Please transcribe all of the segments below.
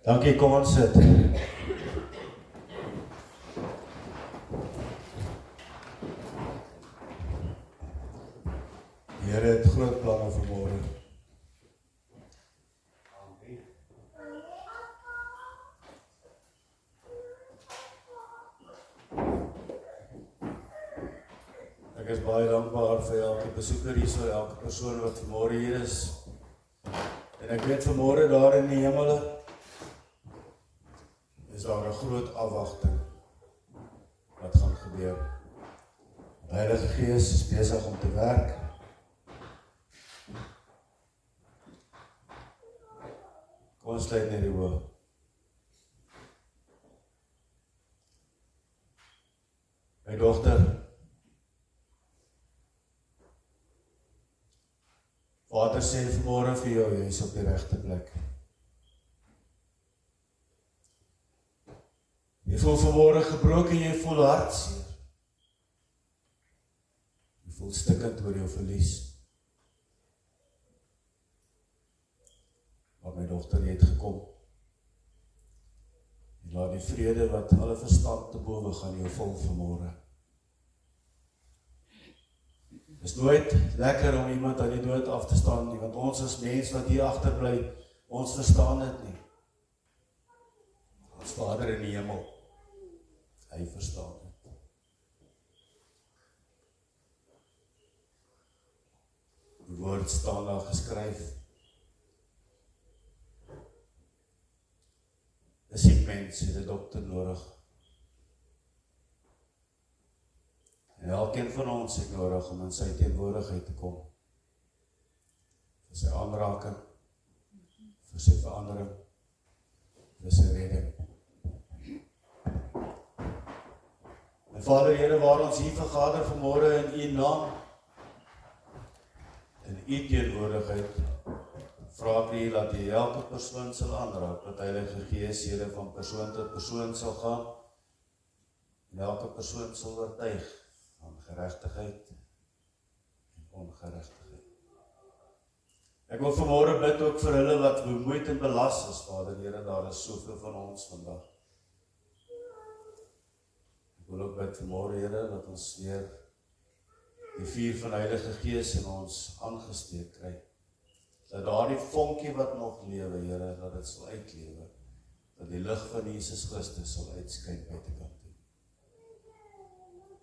Dankie, kom ons sit. Die Here het groot planne vir môre. Ek is baie dankbaar vir elke besoeker hier, so elke persoon wat vanmôre hier is. En ek weet vanmôre daar in die hemele is daar 'n groot afwagting wat gaan gebeur. Die Heilige Gees is besig om te werk. Kom ons sluit net die oë. My dogter, Vader sê vanmôre vir jou, jy is op die regte plek. Jy voel vanmôre gebroken, jy voel hartseer. Jy voel stikkend oor jou verlies. Maar my dogter, jy het gekom. En laat die vrede wat alle verstand te bowe gaan jou vol vanmôre. Het is nooit lekker om iemand aan die dood af te staan nie, want ons as mens wat hier agterbly, ons verstaan dit nie. Ons Vader in die hemel, hy verstaan dit. Die woord staan daar geskryf. 'n siek mens het 'n dokter nodig. En elkeen van ons het nodig om in sy teenwoordigheid te kom. Vir sy aanraking, vir sy verandering, vir sy redding. En Vader, Here, waar ons hier vergader vanmôre in U naam, in U teenwoordigheid, vra ek U dat U elke persoon sal aanraak, dat Heilige Gees, Here, van persoon tot persoon sal gaan, en elke persoon sal oortuig van geregtigheid en ongeregtigheid. Ek wil vanmôre bid ook vir hulle wat bemoeid en belas is, Vader, Here, daar is soveel van ons vandag. Ek wil ook bid vanmôre, Here, dat ons weer die vuur van Heilige Gees in ons aangesteek kry. Dat daardie vonkie wat nog lewe, Here, dat dit sal uitlewe, dat die lig van Jesus Christus sal uitskyn buitekant toe.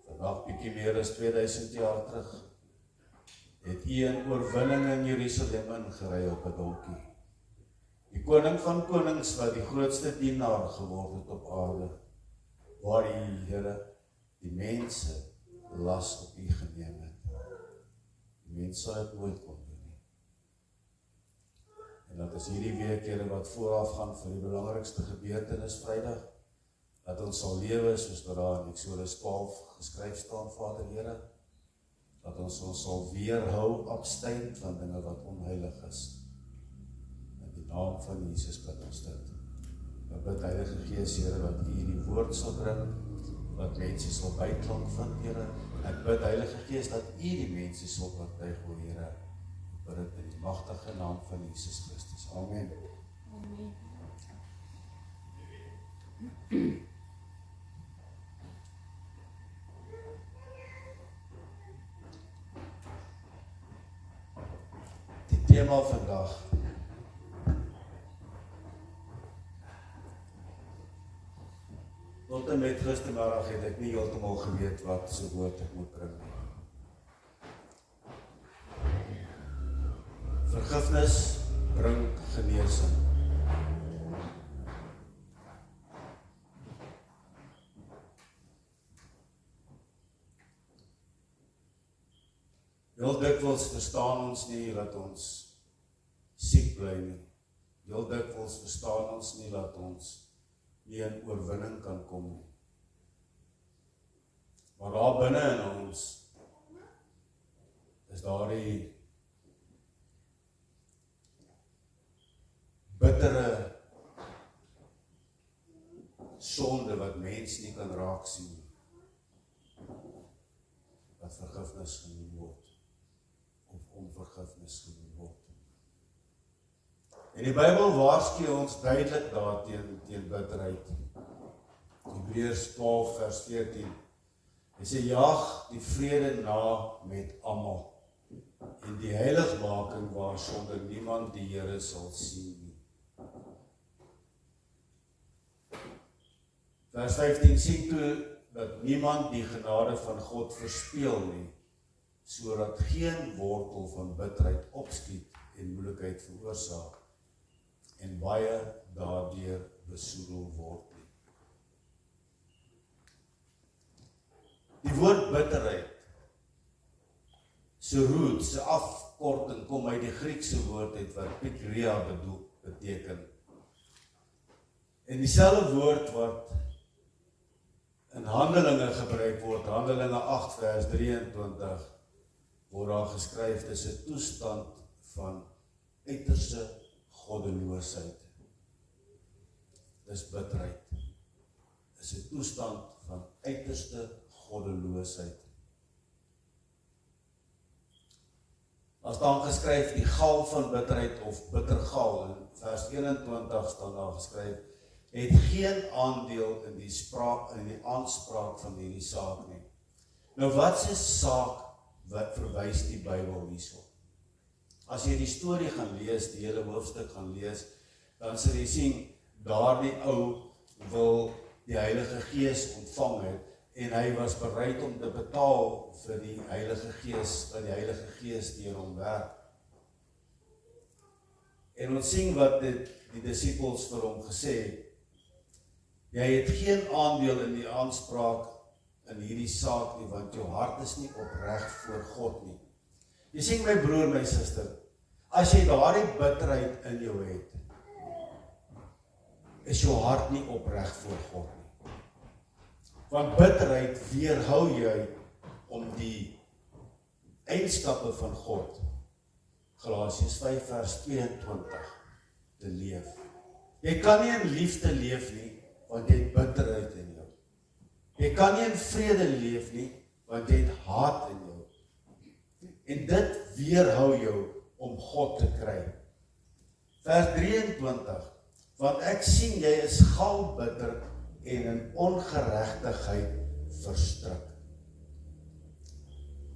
Vandag bietjie meer as 2000 jaar terug, het U in oorwinning in Jerusalem ingery op 'n donkie. Die koning van konings wat die grootste dienaar geword het op aarde, waar U, Here, die mense las op U geneem het. Die mense sal dit nooit kon doen nie. En dat is hierdie week, Here, wat vooraf gaan vir die belangrikste gebeurtenis Vrydag, dat ons sal lewe soos wat daar in Eksodus 12 geskryf staan, Vader, Here, dat ons sal weerhou, abstain van dinge wat onheilig is. In die naam van Jesus bid ons dit. Ek bid, Heilige Gees, Here, dat U die woord sal bring, dat mense sal byklank vind, Here. Ek bid, Heilige Gees, dat U die mense sal oortuig, o Here. Ek bid dit in die magtige naam van Jesus Christus. Amen. Amen. Die tema vandag. Tot en met gistermiddag het ek nie heeltemal geweet wat so woord ek moet bring nie. Vergifnis bring genesing. Heel dikwels verstaan ons nie dat ons siek bly nie. Heel dikwels verstaan ons nie dat ons nie in oorwinning kan kom nie. Maar daar binne in ons is daardie bittere sonde wat mens nie kan raak sien nie, wat vergifnis genoem word, of onvergifnis genoem word. En die Bybel waarsku ons duidelik daar teen bitterheid. Hebreërs 12 vers 14. Hy sê, jaag die vrede na met almal, en die heiligmaking waarsonder niemand die Here sal sien nie. Vers 15 sien toe dat niemand die genade van God verspeel nie, sodat geen wortel van bitterheid opskiet en moeilikheid veroorsaak, en baie daardeur besoedel word nie. Die woord bitterheid, se root, se afkorting, kom uit die Griekse woord uit wat pikria beteken. En dieselfde woord wat in Handelinge gebruik word, Handelinge 8 vers 23, word daar geskryf, dis 'n toestand van uiterste goddeloosheid. Dis bitterheid. Dis 'n toestand van uiterste goddeloosheid. As dan geskryf die gal van bitterheid of bittergal, in vers 21 staan daar geskryf, het geen aandeel in die aanspraak van hierdie saak nie. Nou wat se saak wat verwys die Bybel hierso? As jy die storie gaan lees, die hele hoofstuk gaan lees, dan sal jy sien, daardie ou wil die Heilige Gees ontvang het, en hy was bereid om te betaal vir die Heilige Gees, dat die Heilige Gees deur hom werk. En ons sien wat die disippels vir hom gesê het, jy het geen aandeel in die aanspraak in hierdie saak nie, want jou hart is nie opreg voor God nie. Jy sien my broer, my suster, as jy daardie bitterheid in jou het, is jou hart nie opreg voor God nie. Want bitterheid weerhou jy om die eienskappe van God, Galasiërs 5 vers 22, te leef. Jy kan nie in liefde leef nie, want jy het bitterheid in jou. Jy kan nie in vrede leef nie, want jy het haat in jou. En dit weerhou jou om God te kry. Vers 23, want ek sien jy is galbitter en in ongeregtigheid verstrik.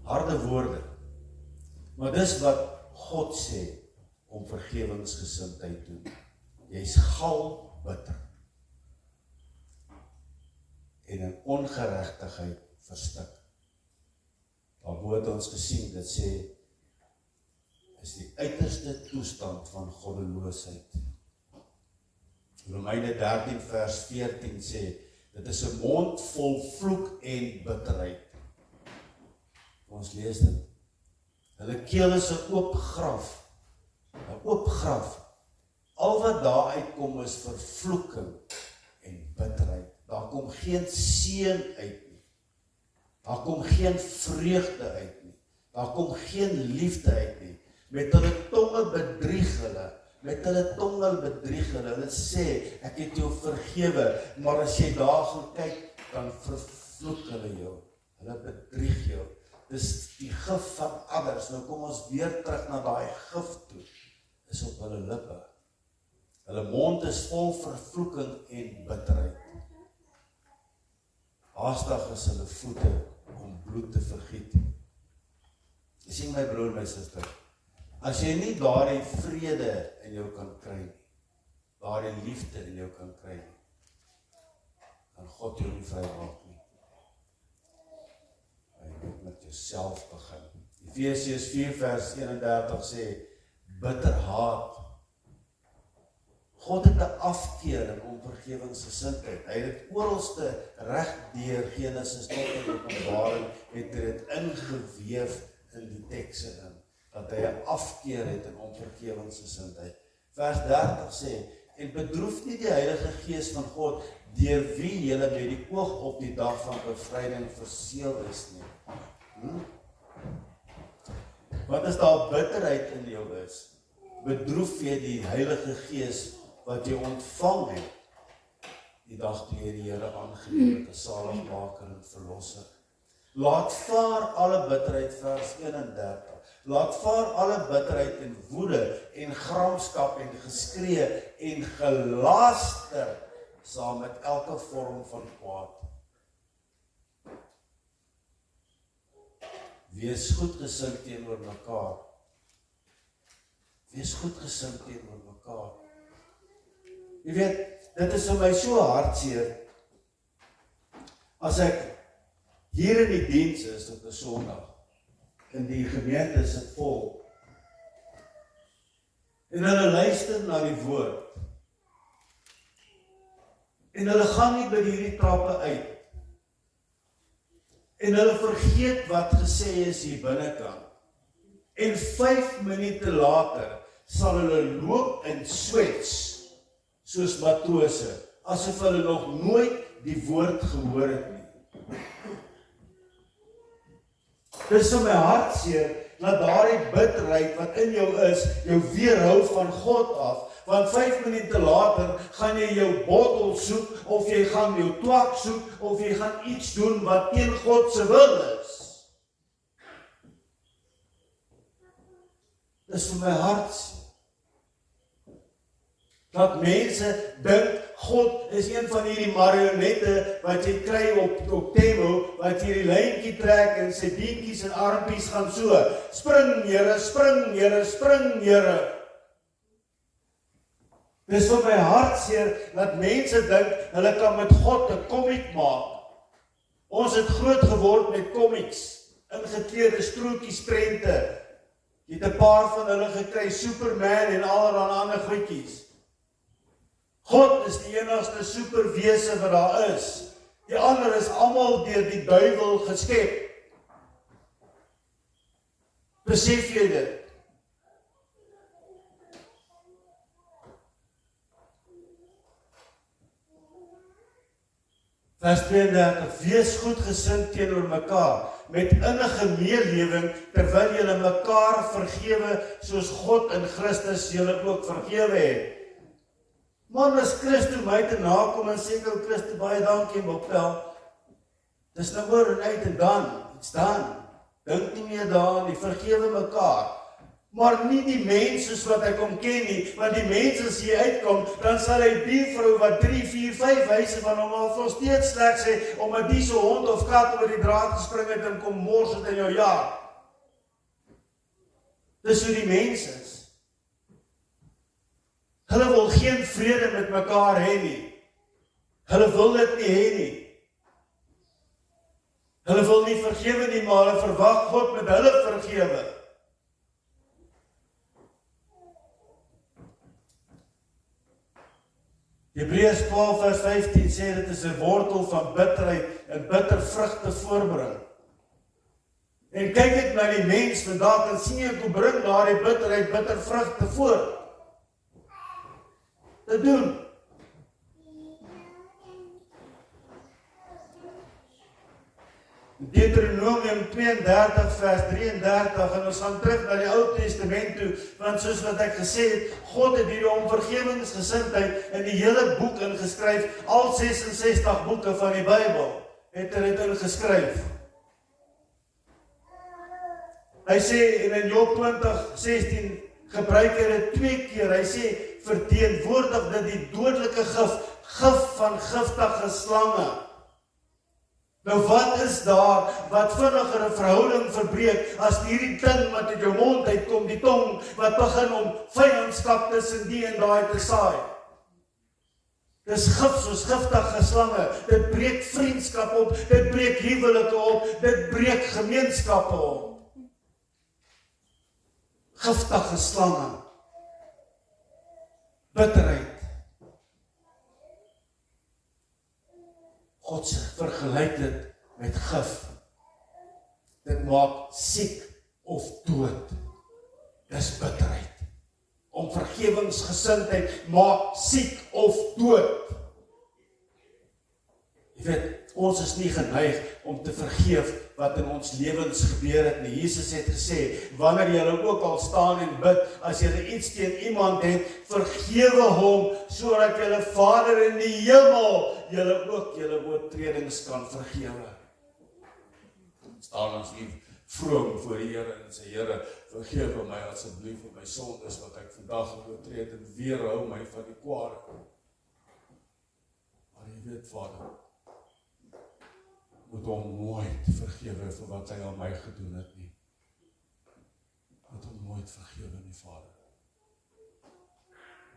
Harde woorde, maar dis wat God sê om vergewingsgesindheid te doen. Jy's galbitter en in ongeregtigheid verstik. Daarbo het ons gesien, dit sê, is die uiterste toestand van goddeloosheid. Romeine 13 vers 14 sê, dit is 'n mond vol vloek en bitterheid. Ons lees dit. Hulle keel is 'n oop graf. 'n Oop graf. Al wat daar uitkom is vervloeking en bitterheid. Daar kom geen seën uit nie. Daar kom geen vreugde uit nie. Daar kom geen liefde uit nie. Met hulle tonge bedrieg hulle. Hulle sê, ek het jou vergewe, maar as jy daar gaan kyk, dan vervloek hulle jou. Hulle bedrieg jou. Dis die gif van adders. Nou kom ons weer terug na daai gif toe. Is op hulle lippe. Hulle mond is vol vervloeking en bitterheid. Haastig is hulle voete om bloed te vergiet. Jy sien my broer, my suster, as jy nie daardie vrede in jou kan kry nie, daardie liefde in jou kan kry nie, kan God jou nie vrymaak nie. Jy moet met jouself begin. Efesiërs 4 vers 31 sê, bitter haat. God het 'n afkeer en onvergewingsgesindheid. Hy het dit oralste reg deur Genesis tot in Openbaring het dit ingeweef in die tekste in, dat hy 'n afkeer het en onvergewingsgesindheid. Vers 30 sê, en bedroef nie die Heilige Gees van God, deur wie julle met die oog op die dag van bevryding verseël is nie. Want as daar bitterheid in jou is, bedroef jy die Heilige Gees wat jy ontvang het, die dag toe jy die Here aangeneem het, as saligmaker en verlosser. Laat vaar alle bitterheid, vers 31. Laat vaar alle bitterheid en woede en gramskap en geskree en gelaaster saam met elke vorm van kwaad. Wees goedgesind teenoor mekaar. Wees goedgesind teenoor mekaar. Jy weet, dit is vir my so hartseer as ek hier in die diens is op 'n Sondag en die gemeente sit vol en hulle luister na die woord en hulle gaan nie by hierdie trappe uit en hulle vergeet wat gesê is hier binnekant en 5 minute later sal hulle loop en swets soos matrose asof hulle nog nooit die woord gehoor het nie. Dis vir my hartseer dat daardie bitterheid wat in jou is, jou weerhou van God af, want 5 minute later gaan jy jou bottel soek, of jy gaan jou twak soek, of jy gaan iets doen wat teen God se wil is. Dis vir my hartseer. Dat mense dink, God is een van hierdie marionette wat jy kry op Temo, wat jy die lyntjie trek en sy beentjies en armpies gaan so. Spring, Here, spring, Here, spring, Here. Dis vir my hartseer dat mense dink, hulle kan met God 'n komiek maak. Ons het groot geword met komieks, ingekleurde strootjies prente. Jy het 'n paar van hulle gekry, Superman en allerlei ander goedjies. God is die enigste superwese wat daar is. Die ander is almal deur die duiwel geskep. Besef jy dit? Vers 32, wees goedgesind teenoor mekaar, met innige meelewing, terwyl julle mekaar vergewe, soos God in Christus julle ook vergewe het. Man, as Christus my te nakom en sê, ou Christus, baie dankie, Mopel. Dis nou oor en uit en dan, it's done. Dink nie meer daaraan, die vergewe mekaar. Maar nie die mens soos wat ek hom ken nie, want die mens as hy uitkom, dan sal hy die vrou wat 3, 4, 5 wyse van hom al nog steeds sleg sê, omdat die so hond of kat oor die draad gespring het en kom mors het in jou jaar. Dis hoe die mens is. Hulle wil geen vrede met mekaar hê nie. Hulle wil dit nie hê nie. Hulle wil nie vergewe nie, maar hulle verwag God met hulle vergewe. Hebreërs 12 vers 15 sê dit is 'n wortel van bitterheid en bitter vrugte voorbring. En kyk ek na die mens vandag en sien ek hoe bring daardie bitterheid bitter vrugte voor. Te doen. Deuteronomium 32 vers 33 en ons gaan terug na die Ou Testament toe, want soos wat ek gesê het, God het hierdie omvergewingsgesindheid in die hele boek ingeskryf, al 66 boeke van die Bybel het hy dit ingeskryf. Hy sê in Job 20:16 gebruik hy dit 2 keer, hy sê verteenwoordig dit die dodelike gif van giftige slange. Nou wat is daar wat vinniger 'n verhouding verbreek as hierdie ding wat uit jou mond uitkom, die tong wat begin om vyandskap tussen die en daai te saai. Dis gif soos giftige slange, dit breek vriendskap op, dit breek huwelike op, dit breek gemeenskappe op. Giftige slange. Bitterheid. God vergelyk dit met gif. Dit maak siek of dood. Dis bitterheid. Om vergewingsgesindheid maak siek of dood. Jy weet, ons is nie geneig om te vergeef wat in ons lewens gebeur het nie. Jesus het gesê, wanneer julle ook al staan en bid, as julle iets teen iemand het, vergewe hom, sodat julle Vader in die hemel julle ook julle oortredings kan vergewe. Staan ons nie vroom voor die Here en sê, Here, vergewe my asseblief vir my sondes wat ek vandag oortree het en weerhou my van die kwade. Maar jy weet, Vader, moet hom nooit vergewe vir wat hy aan my gedoen het nie. Moet hom nooit vergewe nie, Vader.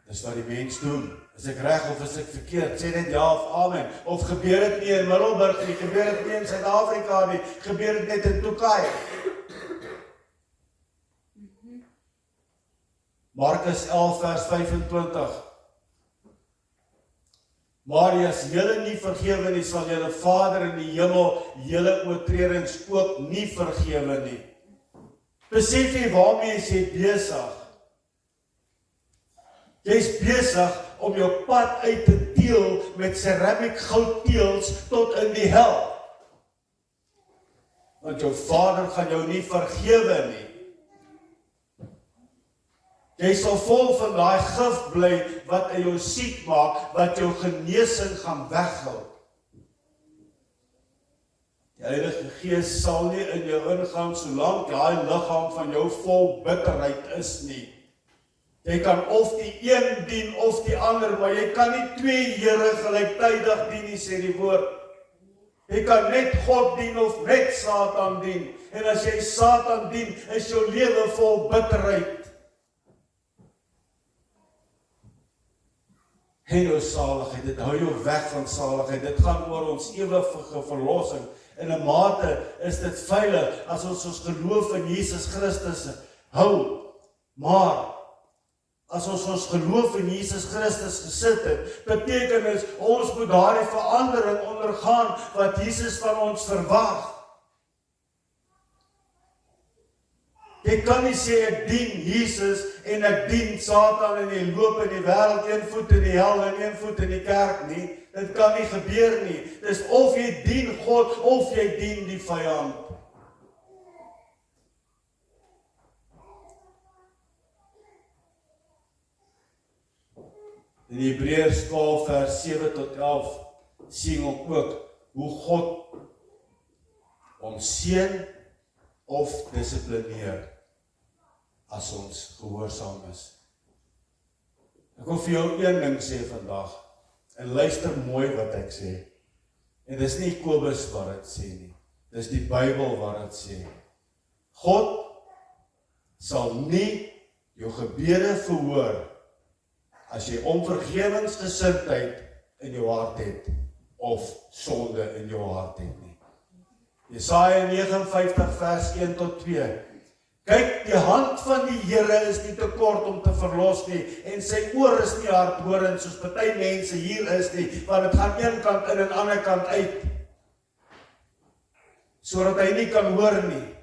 Dis wat die mens doen. Is ek reg of is ek verkeerd? Sê net ja of amen. Of gebeur dit nie in Middelburg nie, gebeur dit nie in Suid-Afrika nie, gebeur dit net in Turkye. Markus 11 vers 25. Maar as julle nie vergewe nie, sal julle Vader in die hemel julle oortredings ook nie vergewe nie. Besef jy waarmee jy besig? Jy is besig om jou pad uit te teel met ceramic goudteels tot in die hel. Want jou Vader gaan jou nie vergewe nie. Jy sal vol van daai gif bly wat jou siek maak, wat jou genesing gaan weghou. Die Heilige Gees sal nie in jou ingaan solank daai liggaam van jou vol bitterheid is nie. Jy kan of die een dien of die ander, maar jy kan nie twee Here gelyktydig dien nie, sê die woord. Jy kan net God dien of net Satan dien. En as jy Satan dien, is jou lewe vol bitterheid. En jou saligheid, dit hou jou weg van saligheid. Dit gaan oor ons ewige verlossing. In 'n mate is dit veilig as ons geloof in Jesus Christus hou. Maar as ons geloof in Jesus Christus gesit het, beteken dit ons moet daardie verandering ondergaan wat Jesus van ons verwag. Jy kan nie sê ek dien Jesus en ek dien Satan en jy loop in die wêreld, een voet in die hel en een voet in die kerk nie. Dit kan nie gebeur nie. Dis of jy dien God of jy dien die vyand. In Hebreërs 12 vers 7 tot 11 sien ons ook hoe God ons seën of dissiplineer as ons gehoorsaam is. Ek wil vir jou een ding sê vandag, en luister mooi wat ek sê. En dis nie Kobus wat dit sê nie, dis die Bybel wat dit sê. God sal nie jou gebede verhoor as jy onvergewensgesindheid in jou hart het, of sonde in jou hart het nie. Jesaja 59 vers 1 tot 2. Kyk, die hand van die Here is nie te kort om te verlos nie, en sy oor is nie hardhorend soos party mense hier is nie, want dit gaan een kant in en ander kant uit, sodat hy nie kan hoor nie.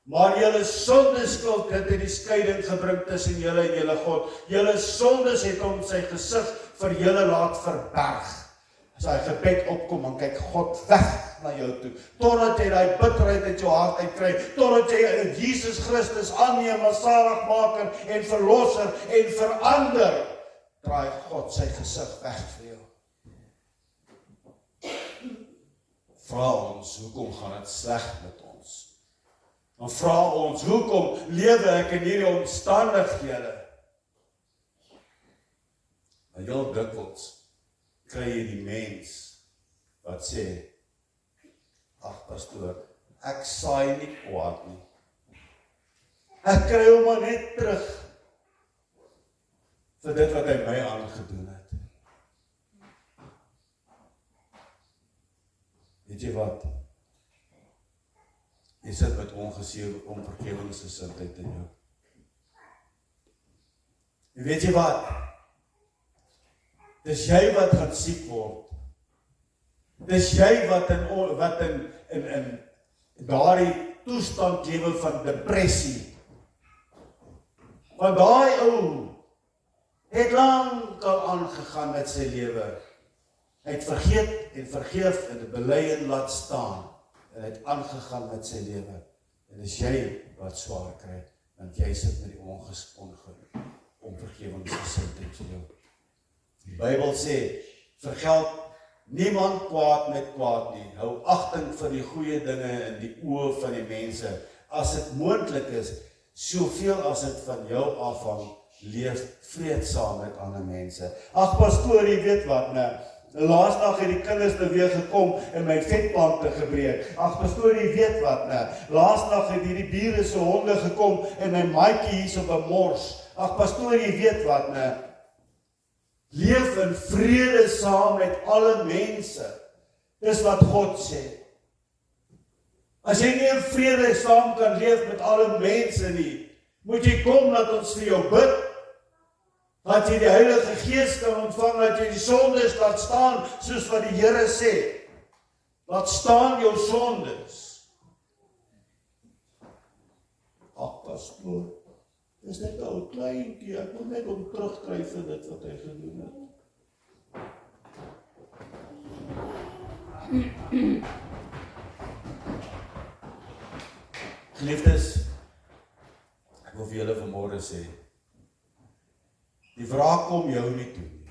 Maar julle sondeskuld het hy die skeiding gebring tussen julle en julle God. Julle sondes het hom sy gesig vir julle laat verberg. As hy gebed opkom, dan kyk God weg na jou toe, totdat jy die bitterheid uit jou hart uitkry, totdat jy Jesus Christus aanneem as saligmaker en verlosser en verander, draai God sy gesig weg vir jou. Vra ons, hoekom gaan dit sleg met ons? Dan vra ons, hoekom lewe ek in hierdie omstandighede? En heel dikwels kry jy die mens wat sê, ag pastoor, ek saai nie kwaad nie. Ek kry hom maar net terug vir dit wat hy my aangedoen het. Weet jy wat? Jy sit met onvergewensgesindheid in jou. En weet jy wat? Dis jy wat gaan siek word. Dis jy wat in daardie toestand lewe van depressie. Want daai ou het lank al aangegaan met sy lewe. Hy het vergeet en vergeef en dit bely en laat staan. En hy het aangegaan met sy lewe. En dis jy wat swaar kry, want jy sit met die onvergewensgesindheid in jou. Die Bybel sê, vergeld Niemand kwaad met kwaad nie. Hou agting vir die goeie dinge in die oë van die mense. As dit moontlik is, soveel as dit van jou afhang, leef vreedsaam met ander mense. Ag pastoor, jy weet wat, laasdag het die kinders nou weer gekom en my vetplante gebreek. Ag pastoor, jy weet wat, laasdag het hierdie bure se honde gekom en my maatjie hier's op 'n mors. Ag pastoor, jy weet wat, leef in vrede saam met alle mense. Dis wat God sê. As jy nie in vrede saam kan leef met alle mense nie, moet jy kom dat ons vir jou bid, dat jy die Heilige Gees kan ontvang, dat jy die sondes laat staan, soos wat die Here sê. Laat staan jou sondes. Ag pastoor, dis net 'n ou kleintjie, ek wil net hom terugkry vir dit wat hy gedoen het. Geliefdes, ek wil vir julle vanmôre sê, die wraak kom jou nie toe nie.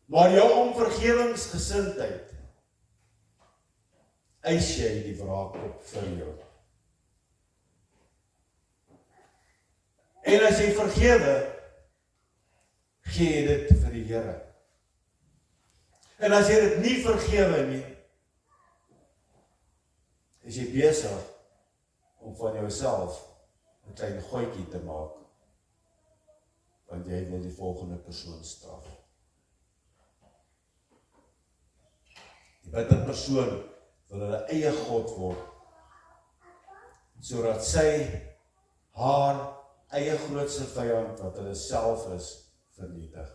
Maar jou om vergewingsgesindheid eis jy die wraak op vir jou. En as jy vergewe, gee jy dit vir die Here. En as jy dit nie vergewe nie, is jy besig om van jouself 'n klein goetjie te maak, want jy wil die volgende persoon straf. Die bitter persoon wil hulle eie God word, sodat sy haar eie grootste vyand wat hulle self is, vernietig.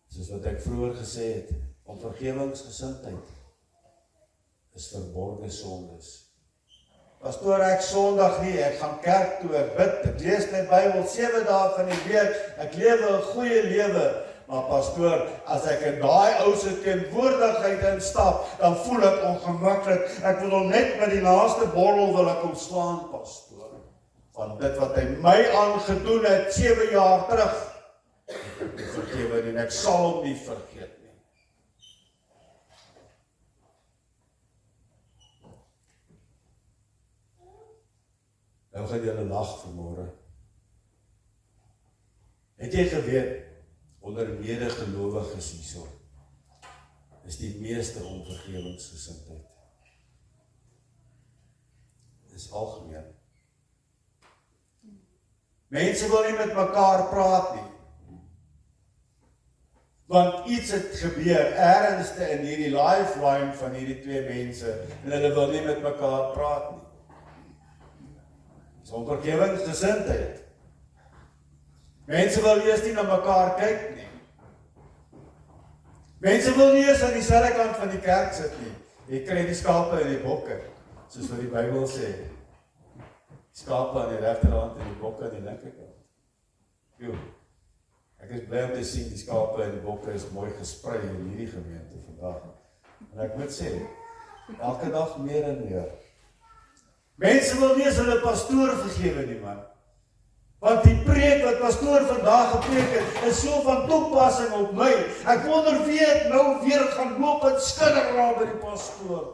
Soos wat ek vroeër gesê het, om vergewingsgesindheid is verborgde sondes. Pastoor, ek sondig nie, ek gaan kerk toe, ek bid, ek lees my Bybel 7 dae van die week, ek lewe 'n goeie lewe, maar pastoor, as ek in daai ou se teenwoordigheid instap, dan voel ek ongemaklik, ek wil hom net met die naaste bottel wil ek hom slaan, pastoor, van dit wat hy my aangedoen het 7 jaar terug, ek vergewe en ek sal hom nie vergeet nie. Nou gaan julle lag vanmôre. Het jy geweet, onder medegelowiges hierso, is die meeste onvergewingsgesindheid. Dis algemeen. Mense wil nie met mekaar praat nie. Want iets het gebeur, ernstig in hierdie lifeline van hierdie twee mense, en hulle wil nie met mekaar praat nie. Dis onvergewingsgesindheid. Mense wil eers nie na mekaar kyk nie. Mense wil nie eens aan dieselfde kant van die kerk sit nie. Jy kry die skape en die bokke, soos wat die Bybel sê. Die skape aan die regterkant en die bokke aan die linkerkant. Jo. Ek is bly om te sien die skape en die bokke is mooi gesprei in hierdie gemeente vandag. En ek moet sê, elke dag meer en meer. Mense wil nie eens hulle pastoor vergewe nie, man. Want die preek wat pastoor vandag gepreek het, is so van toepassing op my. Ek wonder wie het nou weer gaan loop en skudder raak by die pastoor.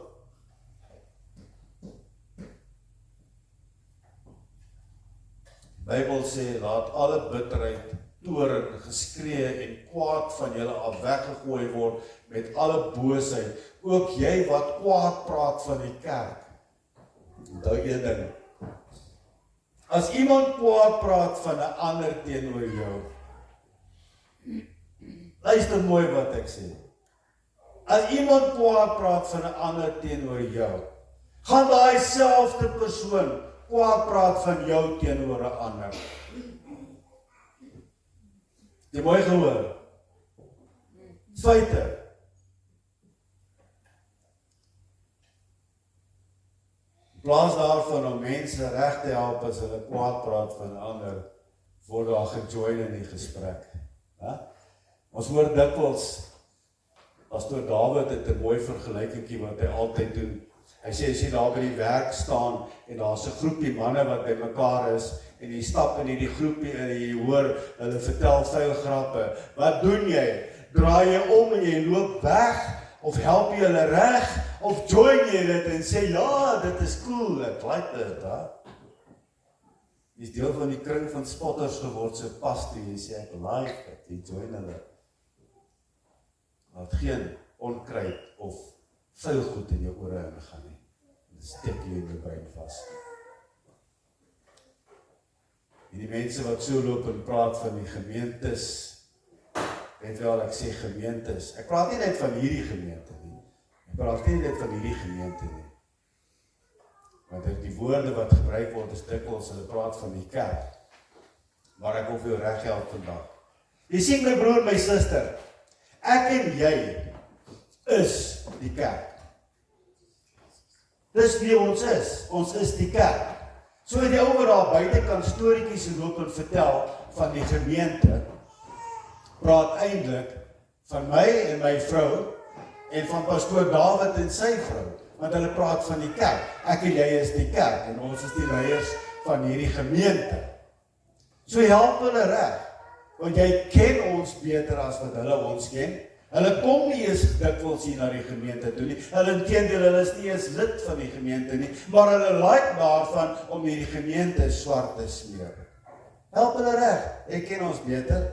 Die Bybel sê, laat alle bitterheid, toorn, geskree en kwaad van julle af weggegooi word met alle boosheid. Ook jy wat kwaad praat van die kerk. Onthou een ding. As iemand kwaad praat van 'n ander teenoor jou, luister mooi wat ek sê. As iemand kwaad praat van 'n ander teenoor jou, gaan daai selfde persoon kwaad praat van jou teenoor 'n ander. Jy mooi gehoor. Feite. In plaas daarvan om mense reg te help as hulle kwaad praat van 'n ander, word daar gejoin in die gesprek. Ons hoor dikwels, Pastoor Dawid het 'n mooi vergelykingkie wat hy altyd doen. Hy sê, as jy daar by die werk staan, en daar's 'n groepie manne wat by mekaar is, en jy stap in hierdie groepie, en jy hoor, hulle vertel vuil grappe, wat doen jy? Draai jy om en jy loop weg, of help jy hulle reg, of join jy dit en sê, ja, dit is cool, ek like dit, hè? Jy is deel van die kring van spotters geword, so pas toe, jy sê, ek like dit, jy join hulle. Laat geen onkruid of vuil goed in jou ore ingaan nie. Dit steek jy in jou brein vas. En die mense wat so loop en praat van die gemeentes, weet wel, ek sê gemeentes, ek praat nie net van hierdie gemeente nie, ek praat nie net van hierdie gemeente nie, want die woorde wat gebruik word is dikwels, hulle praat van die kerk, maar ek wil vir jou reg help vandag. Jy sien my broer, my suster, ek en jy is die kerk. Dis wie ons is die kerk. So het jy oor daar buitekant storieetjies loop en vertel van die gemeente, praat eintlik van my en my vrou, en van pastoor David en sy vrou, want hulle praat van die kerk. Ek en jy is die kerk, en ons is die leiers van hierdie gemeente. So help hulle reg, want jy ken ons beter as wat hulle ons ken. Hulle kom nie eens dikwels hier na die gemeente toe nie. Hulle inteendeel, hulle is nie eens lid van die gemeente nie, maar hulle like daarvan om hierdie gemeente swart te smeer. Help hulle reg, jy ken ons beter.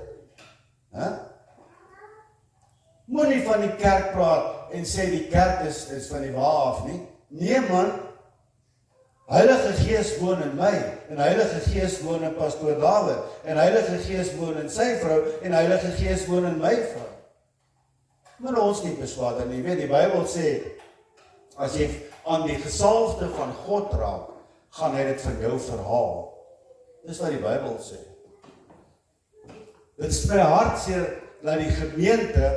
Moenie van die kerk praat en sê die kerk is van die waar af nie. Nee man, Heilige Gees woon in my, en Heilige Gees woon in pastoor David, en Heilige Gees woon in sy vrou, en Heilige Gees woon in my vrou. Maar ons nie beswaarder nie, weet die Bybel sê, as jy aan die gesalfde van God raak, gaan hy dit van jou verhaal. Dis wat die Bybel sê. Dit is my hartseer dat die gemeente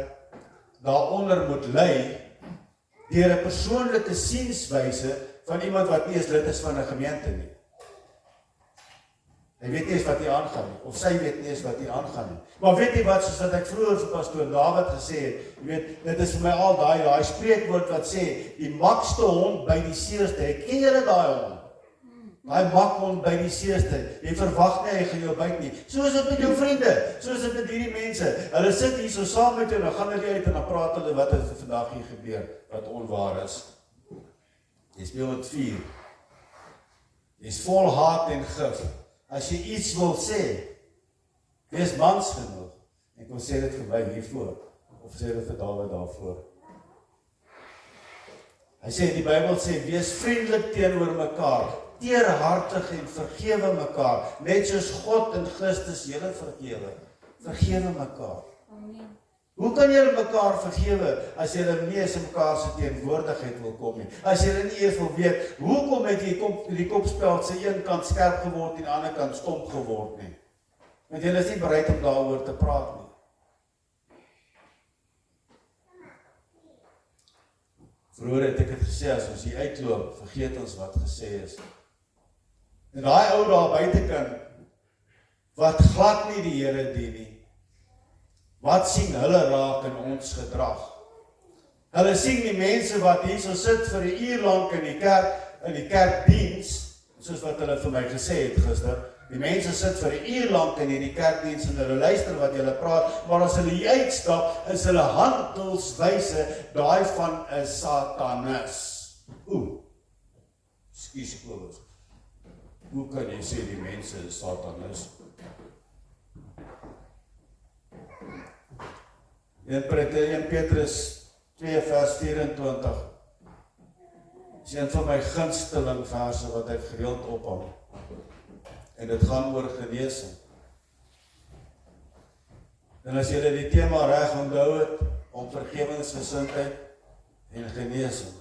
daaronder moet lei deur 'n persoonlike sienswyse van iemand wat nie eens lid is van 'n gemeente nie. Hy weet nie eens wat hier aangaan nie, of sy weet nie eens wat hier aangaan nie. Maar weet jy wat, soos wat ek vroeër vir pastoor David gesê het, jy weet, dit is vir my al daai spreekwoord wat sê, die makste hond by die seerste, ken julle daai hond? Daai makhond by die seerste, jy verwag nie, hy gaan jou byt nie. So is dit met jou vriende, so is dit met hierdie mense. Hulle sit hier so saam met jou, dan gaan hulle uit en dan praat hulle wat het vandag hier gebeur, wat onwaar is. Jy speel met vuur. Jy is vol haat en gif. As jy iets wil sê, wees mans genoeg. Ek wil sê dit vir my hiervoor, of sê dit vir David daarvoor. Hy sê, die Bybel sê, wees vriendelik teenoor mekaar, teerhartig en vergewe mekaar, net soos God in Christus julle vergewe. Vergewe mekaar. Amen. Hoe kan julle mekaar vergewe, as julle nie eens in mekaar se teenwoordigheid wil kom nie? As julle nie eers wil weet, hoekom het die kopspeld se een kant skerp geword en die ander kant stomp geword nie? Want julle is nie bereid om daaroor te praat nie. Vroeger het ek het gesê, as ons hier uitloop, vergeet ons wat gesê is. En daai ou daar buitekant, wat glad nie die Here dien nie, wat sien hulle raak in ons gedrag? Hulle sien die mense wat hier so sit vir 'n uur lank in die kerkdiens, soos wat hulle vir my gesê het gister, die mense sit vir 'n uur lank in hierdie kerkdiens en hulle luister wat julle praat, maar as hulle hier uitstap, is hulle handelswyse daai van 'n Satanis. Ekskuus Kobus. Hoe kan jy sê die mense is Satanis? 1 Petrus 2 vers 24 is een van my gunsteling verse wat ek gereeld ophang. En dit gaan oor genesing. En as jy die tema reg onthou het, om vergewensgesindheid en genesing.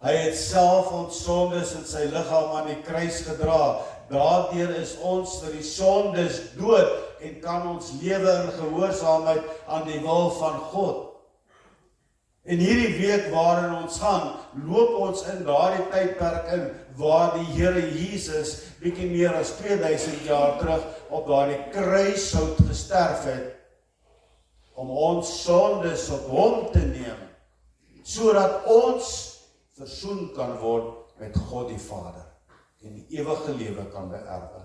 Hy het self ons sondes in sy liggaam aan die kruis gedra. Daardeur is ons vir die sondes dood en kan ons lewe in gehoorsaamheid aan die wil van God. En hierdie week waarin ons gaan, loop ons in daardie tydperk in, waar die Here Jesus bietjie meer as 2000 jaar terug op daardie kruishout gesterf het, om ons sondes op hom te neem, sodat ons versoen kan word met God die Vader en die ewige lewe kan beerwe.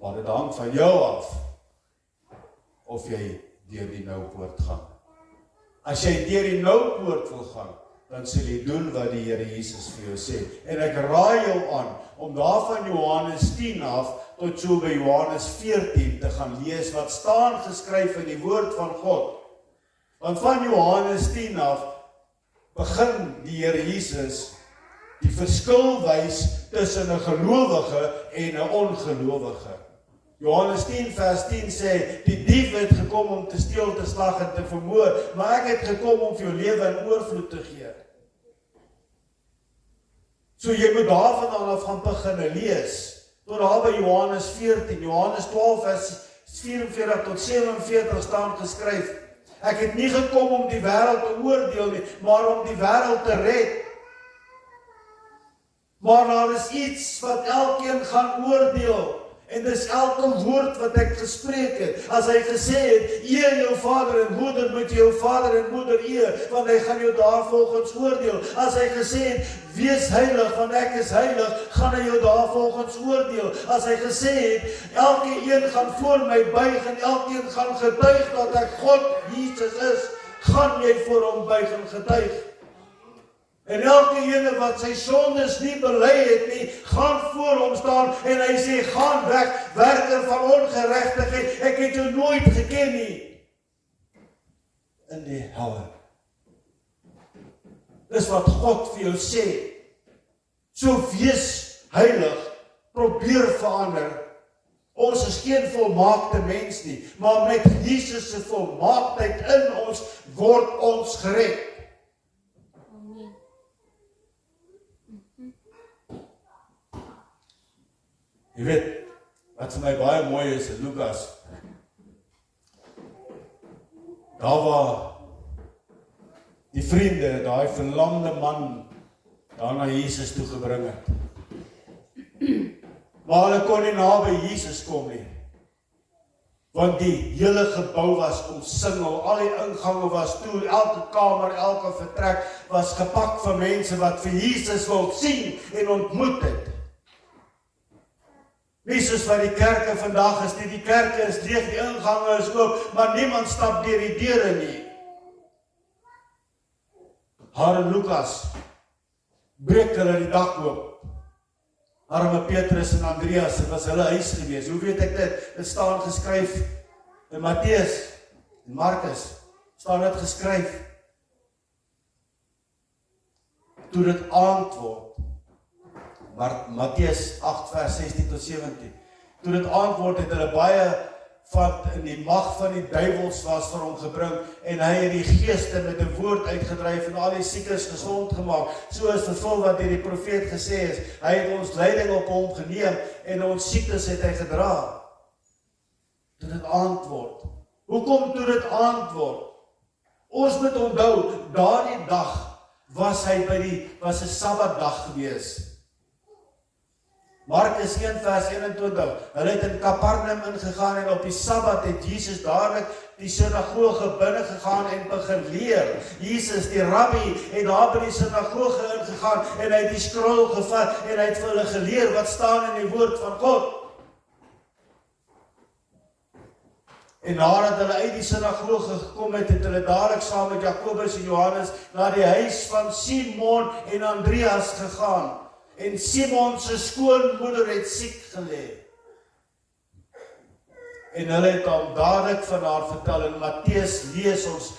Maar dit hang van jou af of jy deur die noupoort gaan. As jy deur die noupoort wil gaan, dan sal jy doen wat die Here Jesus vir jou sê. En ek raai jou aan om daar van Johannes 10 af tot so by Johannes 14 te gaan lees wat staan geskryf in die woord van God. Want van Johannes 10 af begin die Here Jesus die verskil wys tussen 'n gelowige en 'n ongelowige. Johannes 10 vers 10 sê, die dief het gekom om te steel, te slag en te vermoor, maar ek het gekom om vir jou lewe in oorvloed te gee. So jy moet daarvan af gaan begin lees, tot daar by Johannes 14, Johannes 12 vers 44 tot 47 staan geskryf, ek het nie gekom om die wêreld te oordeel nie, maar om die wêreld te red. Maar daar is iets wat elkeen gaan oordeel. En dis elke woord wat ek gespreek het. As hy gesê het, eer jou vader en moeder, moet jou vader en moeder eer, want hy gaan jou daarvolgens oordeel. As hy gesê het, wees heilig, want ek is heilig, gaan hy jou daarvolgens oordeel. As hy gesê het, elkeen gaan voor my buig en elkeen gaan getuig dat ek God, Jesus is, gaan jy voor hom buig en getuig. En elke ene wat sy sondes nie bely het nie, gaan voor hom staan en hy sê, gaan weg, werker van ongeregtigheid, ek het jou nooit geken nie. In die helle. Dis wat God vir jou sê. So wees heilig, probeer verander. Ons is geen volmaakte mens nie, maar met Jesus se volmaaktheid in ons, word ons gered. Jy weet, wat vir my baie mooi is in Lukas, daar waar die vriende, daai verlamde man, daar na Jesus toe gebring het. Maar hulle kon nie naby Jesus kom nie, want die hele gebou was omsingel, al die ingange was toe, elke kamer, elke vertrek was gepak van mense wat vir Jesus wil sien en ontmoet het. Nie soos wat die kerke vandag is nie, die kerke is leeg, die ingange is oop, maar niemand stap deur die deure nie. Haar en Lukas breek hulle die dak oop. Arme Petrus en Andreas, dit was hulle huis gewees. Hoe weet ek dit? Dit staan geskryf in Matteus en Markus, staan dit geskryf. Toe dit aand word, Matteus 8 vers 16 tot 17. Toe dit aand word, het hulle baie wat in die mag van die duiwels was vir hom gebring, en hy het die geeste met 'n woord uitgedryf en al die siekes gesond gemaak. So is vervul wat deur die profeet gesê is. Hy het ons lyding op hom geneem en ons siektes het hy gedra. Toe dit aand word. Hoekom toe dit aand word? Ons moet onthou, daardie dag was 'n Sabbatdag gewees. Markus 1 vers 21, hulle het in Kapernaum ingegaan en op die Sabbat het Jesus dadelik die sinagoge binne gegaan en begin leer. Jesus, die rabbi, het daar by die sinagoge ingegaan en hy het die scroll gevat en hy het vir hulle geleer wat staan in die woord van God. En nadat hulle uit die sinagoge gekom het, het hulle dadelik saam met Jakobus en Johannes na die huis van Simon en Andreas gegaan. En Simon se skoonmoeder het siek gelê. En hulle het hom dadelik van haar vertel. In Matteus lees ons,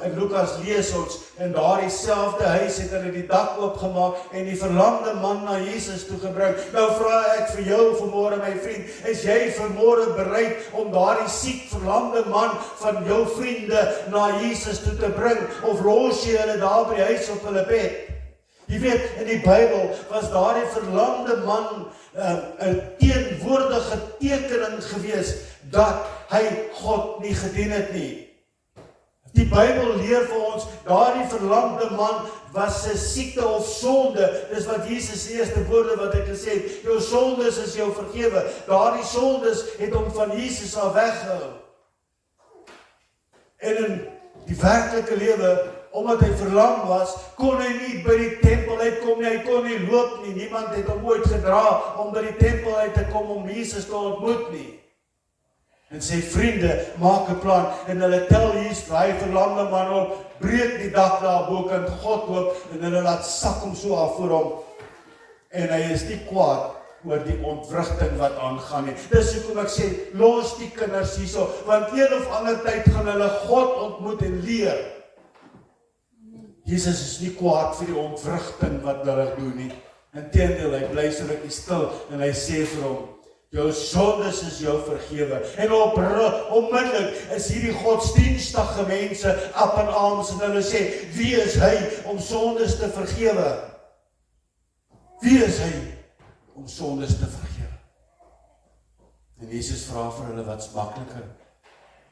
in Lukas lees ons, in daardie selfde huis het hulle die dak oopgemaak en die verlamde man na Jesus toe gebring. Nou vra ek vir jou vanmôre, my vriend, is jy vanmôre bereid om daardie siek verlamde man van jou vriende na Jesus toe te bring, of los jy hulle daar by die huis op hulle bed? Jy weet, in die Bybel was daardie verlamde man 'n teenwoordige tekening gewees dat hy God nie gedien het nie. Die Bybel leer vir ons, daardie verlamde man was 'n siekte of sonde. Dis wat Jesus se eerste woorde wat hy gesê het, jou sondes is jou vergewe. Daardie sondes het hom van Jesus af weggehou. En in die werklike lewe omdat hy verlam was, kon hy nie by die tempel uitkom nie, hy kon nie loop nie, niemand het hom ooit gedra om by die tempel uit te kom om Jesus te ontmoet nie. En sy vriende maak 'n plan en hulle tel hier's daai verlamde man op, breek die dak daar bokant God oop en hulle laat sak hom so af voor hom. En hy is nie kwaad oor die ontwrigting wat aangaan nie. Dis hoekom ek sê, los die kinders hierso, want een of ander tyd gaan hulle God ontmoet en leer. Jesus is nie kwaad vir die ontwrigting wat hulle doen nie. Inteendeel, hy bly so rukkie stil en hy sê vir hom, jou sondes is jou vergewe. En onmiddellik is hierdie godsdienstige mense up in arms en hulle sê, wie is hy om sondes te vergewe? Wie is hy om sondes te vergewe? En Jesus vra vir hulle, wat's makliker?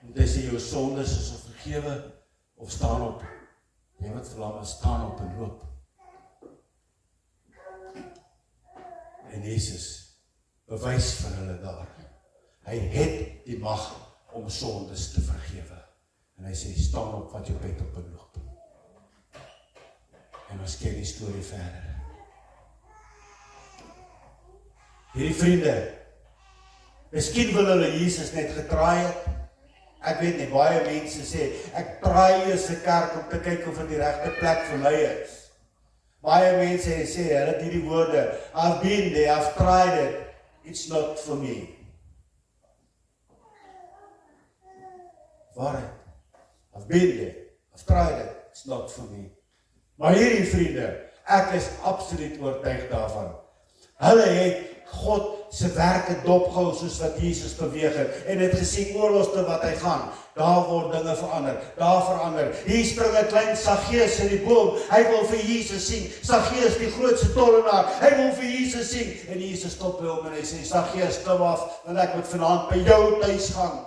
Moet hy sê, jou sondes is vergewe, of staan op? Jy wat verlam is, staan op en loop. En Jesus bewys vir hulle daar. Hy het die mag om sondes te vergewe. En hy sê, staan op, vat jou bed op en loop. En ons ken die storie verder. Hierdie vriende, miskien wil hulle Jesus net getraai het. Ek weet nie, baie mense sê, ek traai eers 'n kerk om te kyk of dit die regte plek vir my is. Baie mense sê, hulle het hierdie woorde, I've been there, I've tried it, it's not for me. Waarheid, I've been there, I've tried it, it's not for me. Maar hierdie vriende, ek is absoluut oortuig daarvan. Hulle het God se werke dopgehou soos wat Jesus beweeg het en het gesien oorloste wat hy gaan. Daar word dinge verander, daar verander. Hier spring 'n klein Saggeus in die boom. Hy wil vir Jesus sien. Saggeus, die grootste tollenaar, hy wil vir Jesus sien. En Jesus stop by hom en hy sê, Saggeus, klim af, want ek moet vanaand by jou tuis gaan.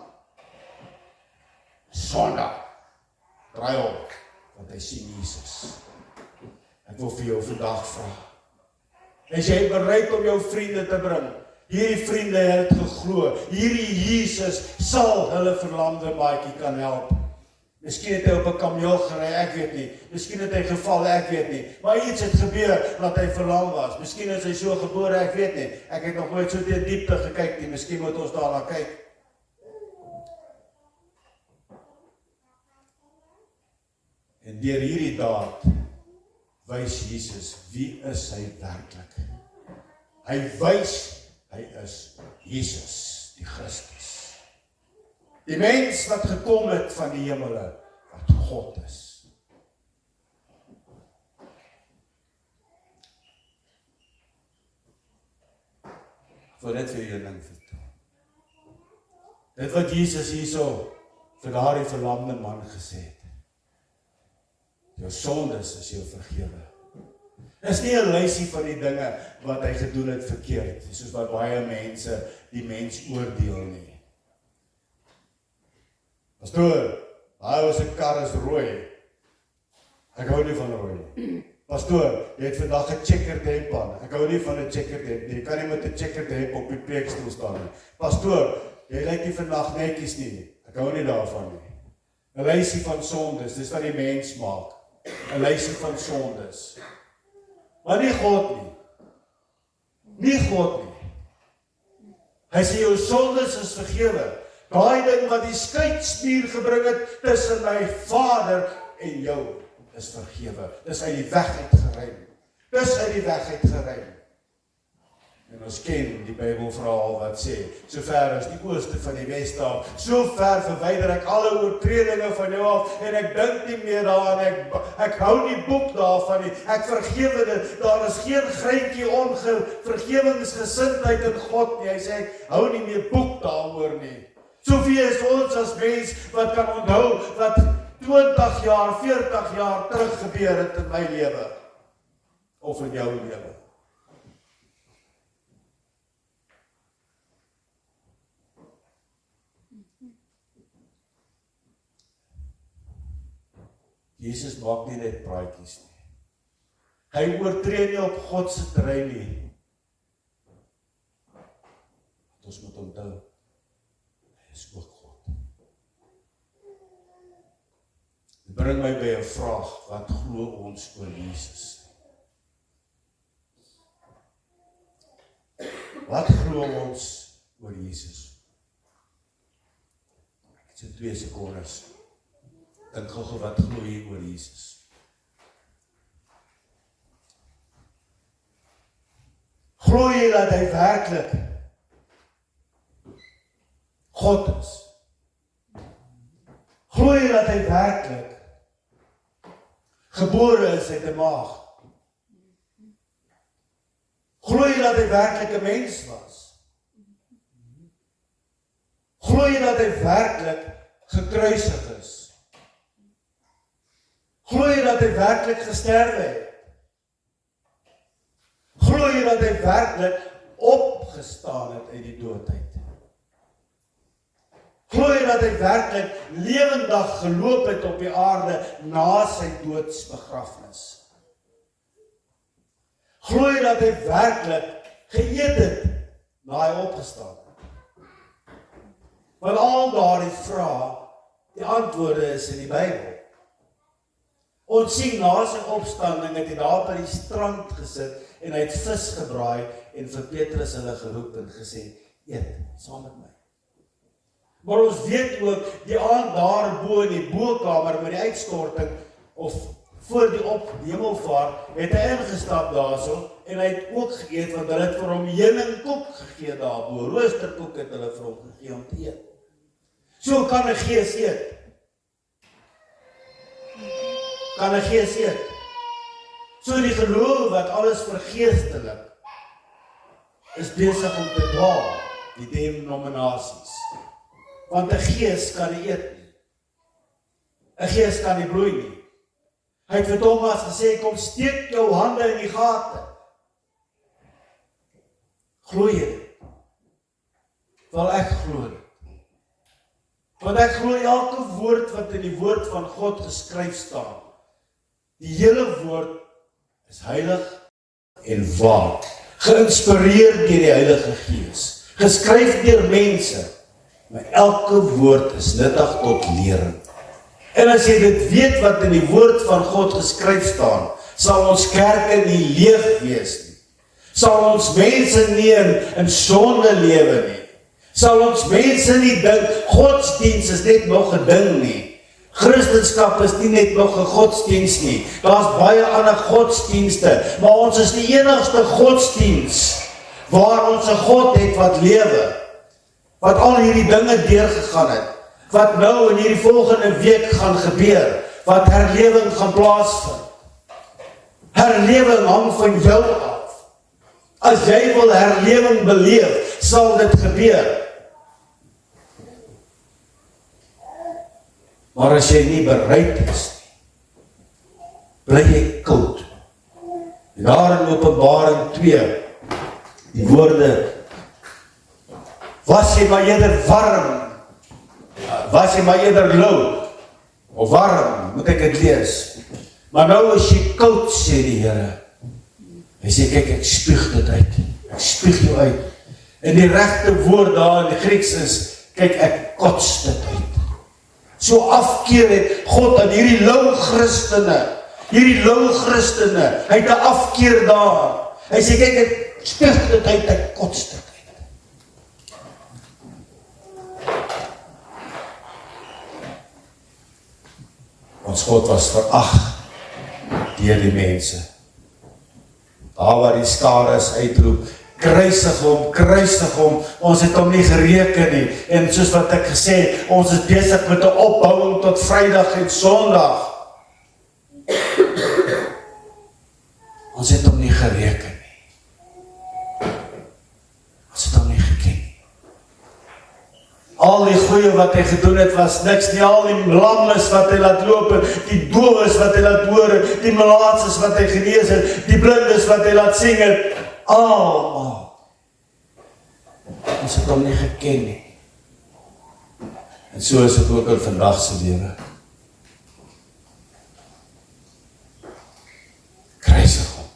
Sondag, draai om, want hy sien Jesus. Ek wil vir jou vandag vra, is jy bereid om jou vriende te bring? Hierdie vriende het geglo, hierdie Jesus sal hulle verlamde maatjie kan help. Miskien het hy op 'n kameel gery, ek weet nie. Miskien het hy geval, ek weet nie. Maar iets het gebeur dat hy verlam was. Miskien is hy so gebore, ek weet nie. Ek het nog nooit so teen diepte gekyk nie. Miskien moet ons daarna kyk. En deur hierdie daad wys Jesus wie is hy werklik. Hy wys hy is Jesus, die Christus. Die mens wat gekom het van die hemele, wat God is. Ek wil net vir julle ding vertel. Dit wat Jesus hierso vir daardie verlamde man gesê het. Jou sondes is jou vergewe. Is nie 'n lysie van die dinge wat hy gedoen het verkeerd, soos wat baie mense die mens oordeel nie. Pastoor, hy was 'n kar is rooi. Ek hou nie van rooi nie. Pastoor, jy het vandag 'n checkered hemp aan. Ek hou nie van 'n checkered hemp nie. Jy kan nie met 'n checkered hemp op die preekstoel staan nie. Pastoor, jy lyk nie vandag netjies nie. Ek hou nie daarvan nie. 'n Lysie van sondes, dis wat die mens maak. 'n Lysie van sondes. Maar nie God nie. Nie God nie. Hy sê jou sondes is vergewe. Daai ding wat die skeidsmuur gebring het tussen my Vader en jou is vergewe. Dis uit die weg uit geruim. Dis uit die weg uit geruim. En ons ken die Bybelverhaal wat sê, so ver as die ooste van die weste af, so ver verwyder ek alle oortredinge van jou af, en ek dink nie meer daaraan, ek hou nie boek daarvan nie, ek vergewe dit, daar is geen greintjie vergewingsgesindheid in God nie, hy sê, ek hou nie meer boek daaroor nie. Soveel is ons as mens, wat kan onthou, wat 20 jaar, 40 jaar terug gebeur het in my lewe, of in jou lewe. Jesus maak nie net praatjies nie. Hy oortree nie op God se terrein nie. Ons moet onthou, hy is ook God. Dit bring my by 'n vraag, wat glo ons oor Jesus? Wat glo ons oor Jesus? Ek het so 2 sekondes. Dink gou wat glo jy oor Jesus? Glo jy dat hy werklik God is? Glo jy dat hy werklik gebore is uit 'n maag? Glo jy dat hy werklik 'n mens was? Glo jy dat hy werklik gekruisig is? Glo jy dat hy werklik gesterwe het? Glo jy dat hy werklik opgestaan het uit die dood uit? Glo jy dat hy werklik lewendig geloop het op die aarde na sy doodsbegrafnis? Glo jy dat hy werklik geëet het na hy opgestaan het? Want al daardie vrae, die antwoorde is in die Bybel. Ons sien na sy opstanding het hy daar by die strand gesit en hy het vis gebraai en vir Petrus hulle geroep en gesê, eet saam met my. Maar ons weet ook, die aand daar bo in die bokamer met die uitstorting, of voor die hemelvaart, het hy ingestap daarso, en hy het ook geëet, want hulle het vir hom heuningkoek gegee daarbo, roosterkoek het hulle vir hom gegee om te eet. So kan 'n gees eet. Kan 'n gees eet. So die geloof wat alles vergeestelik, is besig om te dwaal, die denominasies. Want 'n gees kan nie eet nie. 'n gees kan nie bloei nie. Hy het vir Thomas gesê, kom steek jou hande in die gate. Glo jy dit? Wel ek glo dit. Want ek glo elke woord wat in die woord van God geskryf staan. Die hele woord is heilig en waar. Geïnspireer deur die Heilige Gees. Geskryf deur mense. Maar elke woord is nuttig tot lering. En as jy dit weet wat in die woord van God geskryf staan, sal ons kerke nie leeg wees nie. Sal ons mense nie in sonde lewe nie. Sal ons mense nie dink, godsdienst is net nog 'n ding nie. Christendom is nie net nog 'n godsdienst nie. Daar's baie ander godsdienste, maar ons is die enigste godsdienst waar ons 'n God het wat lewe. Wat al hierdie dinge deurgegaan het, wat nou in hierdie volgende week gaan gebeur, wat herlewing gaan plaasvind. Herlewing hang van jou af. As jy wil herlewing beleef, sal dit gebeur. Maar as jy nie bereid is nie, bly jy koud. En daar in Openbaring 2, die woorde, was jy maar eerder warm, was jy maar eerder lou, of warm, moet ek dit lees. Maar nou is jy koud, sê die Here. Hy sê, kyk, ek spuug dit uit. Ek spuug jou uit. En die regte woord daar in die Grieks is, kyk, ek kots dit uit. So afkeer het God aan hierdie lou Christene. Hy het 'n afkeer daar. Hy sê, kyk, ek spuug dit uit, ek kots dit uit. Ons God was verag deur die mense. Daar waar die skares uitroep, kruisig hom, ons het hom nie gereken nie. En soos wat ek gesê het, ons is besig met 'n opbouing tot Vrydag en Sondag. Ons het hom nie gereken nie. Ons het hom nie geken nie. Al die goeie wat hy gedoen het was niks nie, al die lammes wat hy laat loop, die dowes wat hy laat hoor, die malaatses wat hy genees het, die blindes wat hy laat sing het, almal. Ons het hom nie geken nie. En so is dit ook in vandag se lewe. Kruisig hom.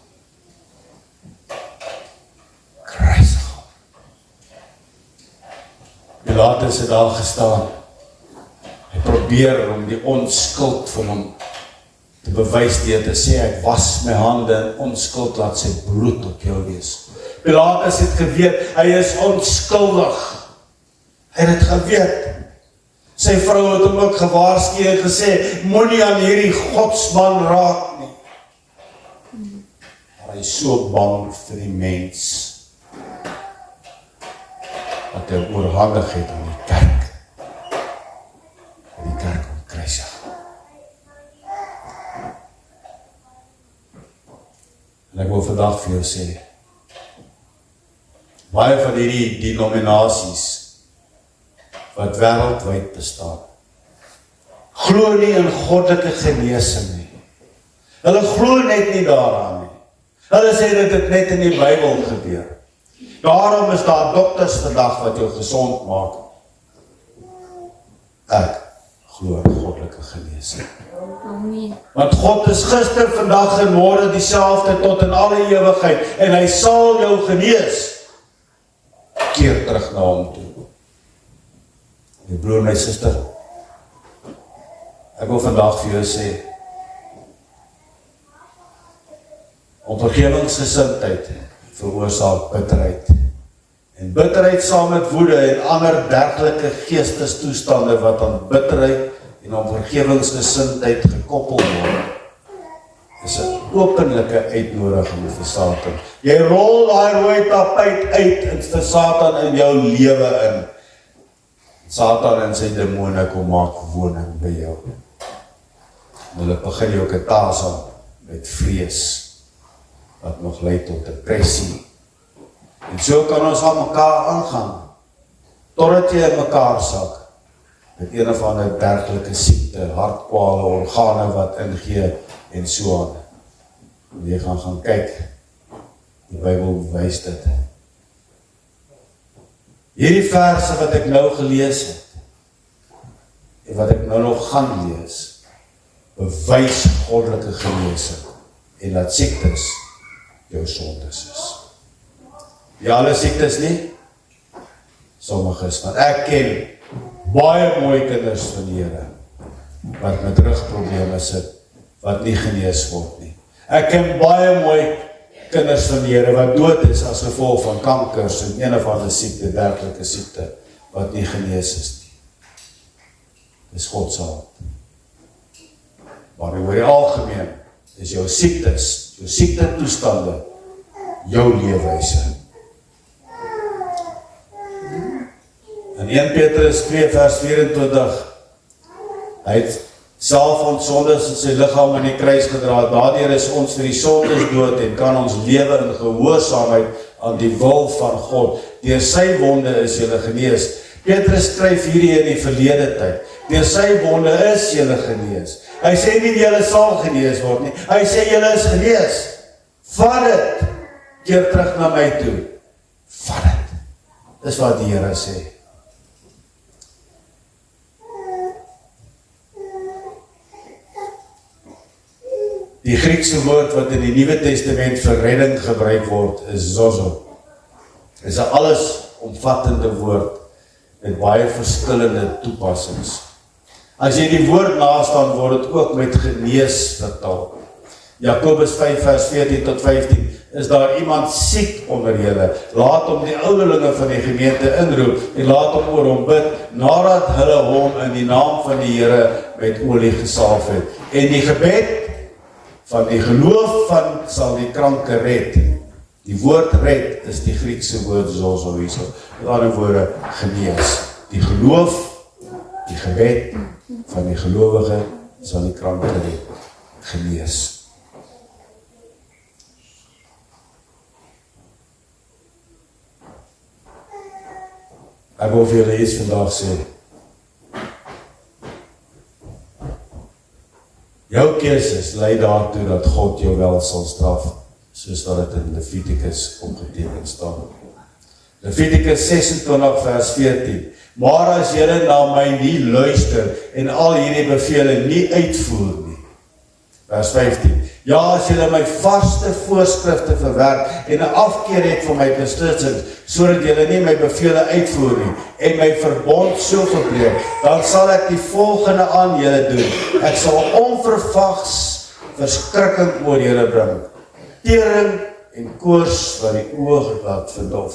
Pilatus het daar gestaan. Hy probeer probeer om die onskuld van hom te bewys deur te sê, ek was my hande in onskuld, laat sy bloed op jou wees. Pilatus het geweet, hy is onskuldig. Hy het dit geweet. Sy vrou het hom ook gewaarsku en gesê, moenie aan hierdie godsman raak nie. Maar hy is so bang vir die mens, dat hy oorhandig het aan die kerk. Die kerk omkruisig. En ek wil vandag vir jou sê, baie van hierdie denominasies wat wêreldwyd bestaan, glo nie in goddelike genesing nie. Hulle glo net nie daaraan nie. Hulle sê dat dit net in die Bybel gebeur. Daarom is daar dokters vandag wat jou gesond maak. Ek glo in goddelike genesing. Amen. Want God is gister, vandag en môre dieselfde tot in alle ewigheid en hy sal jou genees. Keer terug na hom toe. My broer, my suster, ek wil vandag vir jou sê, om vergewingsgesindheid veroorsaak bitterheid. En bitterheid saam met woede en ander dergelike geestestoestande wat aan bitterheid en om vergewingsgesindheid gekoppel word, is 'n openlike uitnodiging vir Satan. Jy rol daai rooi tapuit uit vir Satan in jou lewe in. Satan en sy demone kom maak woning by jou. En hulle begin jou katasa met vrees, wat nog lei tot depressie. En so kan ons aan mekaar aangaan, totdat jy in mekaar sak, met een of ander dergelike siekte, hartkwale, organe wat ingee, en so aan. En jy gaan kyk, die Bybel wys dit. Hierdie verse wat ek nou gelees het, en wat ek nou nog gaan lees, bewys goddelike genesing, en dat siektes jou sondes is. Die alle siektes nie, sommiges, want ek ken baie mooi kinders van die Here, wat met rugprobleme sit, wat nie genees word nie. Ek ken baie mooi kinders van die Here, wat dood is as gevolg van kankers en een of ander siekte, dergelike siekte, wat nie genees is nie. Dis God se hand. Maar oor die algemeen, is jou siektes, jou siektetoestande, jou leefwyse. In 1 Petrus 2 vers 24, hy het self ons sondes in sy liggaam aan die kruis gedra, daardeur is ons vir die sondes dood en kan ons lewe in gehoorsaamheid aan die wil van God. Deur sy wonde is julle genees. Petrus skryf hierdie in die verlede tyd. Deur sy wonde is julle genees. Hy sê nie julle sal genees word nie. Hy sê julle is genees. Vat dit. Keer terug na my toe. Vat dit. Dis wat die Here sê. Die Griekse woord wat in die Nuwe Testament vir redding gebruik word, is zozo. Is 'n allesomvattende woord met baie verskillende toepassings. As jy die woord nastaan, word dit ook met genees vertaal. Jakobus 5 vers 14 tot 15, is daar iemand siek onder julle, laat hom die ouderlinge van die gemeente inroep, en laat hom oor hom bid, nadat hulle hom in die naam van die Here met olie gesalf het. En die gebed van die geloof van sal die kranke red. Die woord red is die Griekse woord zozo hierso. Met ander woorde, genees. Die geloof, die gebed van die gelowige sal die kranke red. Genees. Ek wil vir julle iets vandag sê. Jou keuses lei daartoe dat God jou wel sal straf, soos wat dit in Levitikus opgeteken staan. Levitikus 26 vers 14. Maar as julle na my nie luister en al hierdie bevele nie uitvoer nie. Vers 15. Ja, as julle my vaste voorskrifte verwerp en 'n afkeer het van my beslissings, sodat julle nie my bevele uitvoer nie en my verbond so verbreek, dan sal ek die volgende aan julle doen. Ek sal onvervags verskrikking oor julle bring. Tering en koors wat die oog laat verdof.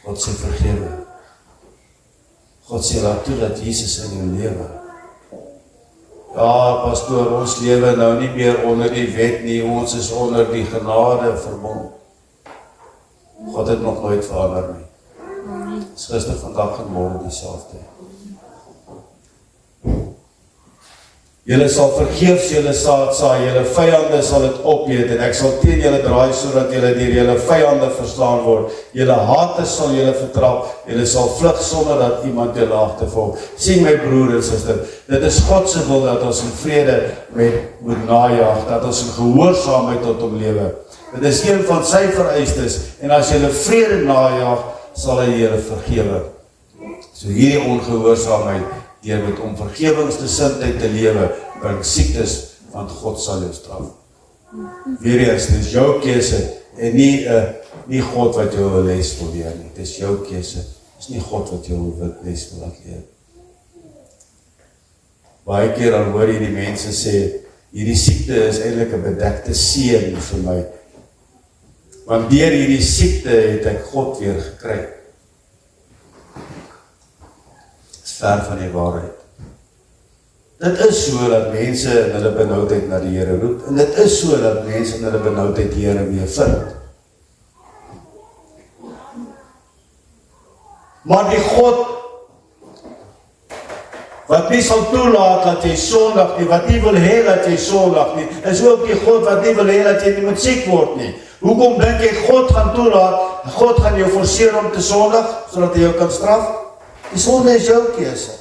God sê vergewe. God sê laat toe dat Jesus in jou lewe. Ja, pastoor, ons lewe nou nie meer onder die wet nie, ons is onder die genade verbond. God het nog nooit verander nie. Dis gister, vandag en môre dieselfde. Julle sal vergeefs julle saad saai, julle vyande sal dit opeet en ek sal teen julle draai sodat julle deur julle vyande verslaan word. Julle hate sal julle vertrap, julle sal vlug sonder dat iemand julle agtervolg. Sien my broer en suster, dit is God se wil dat ons in vrede moet najag, dat ons in gehoorsaamheid tot hom lewe. Dit is een van sy vereistes en as julle vrede najag, sal hy julle vergewe. So hierdie ongehoorsaamheid deur met om vergewingsgesindheid te lewe, bring siektes, want God sal jou straf. Weer eens, dit is jou keuse, en nie God wat jou les wil leer nie. Dit is jou keuse, dit is nie God wat jou les wil laat leer. Baie keer dan hoor jy die mense sê, hierdie siekte is eintlik 'n bedekte seën vir my. Want deur hierdie siekte het ek God weer gekry. Ver van die waarheid. Dit is so dat mense in hulle benoudheid na die Here roep, en dit is so dat mense in hulle benoudheid die Here weer vind. Maar die God, wat nie sal toelaat dat jy sondig nie, wat nie wil hê dat jy sondig nie, is ook die God wat nie wil hê dat jy nie moet siek word nie. Hoekom dink jy God gaan toelaat, God gaan jou forceer om te sondig, sodat hy jou kan straf? Die sonde is jou keuse.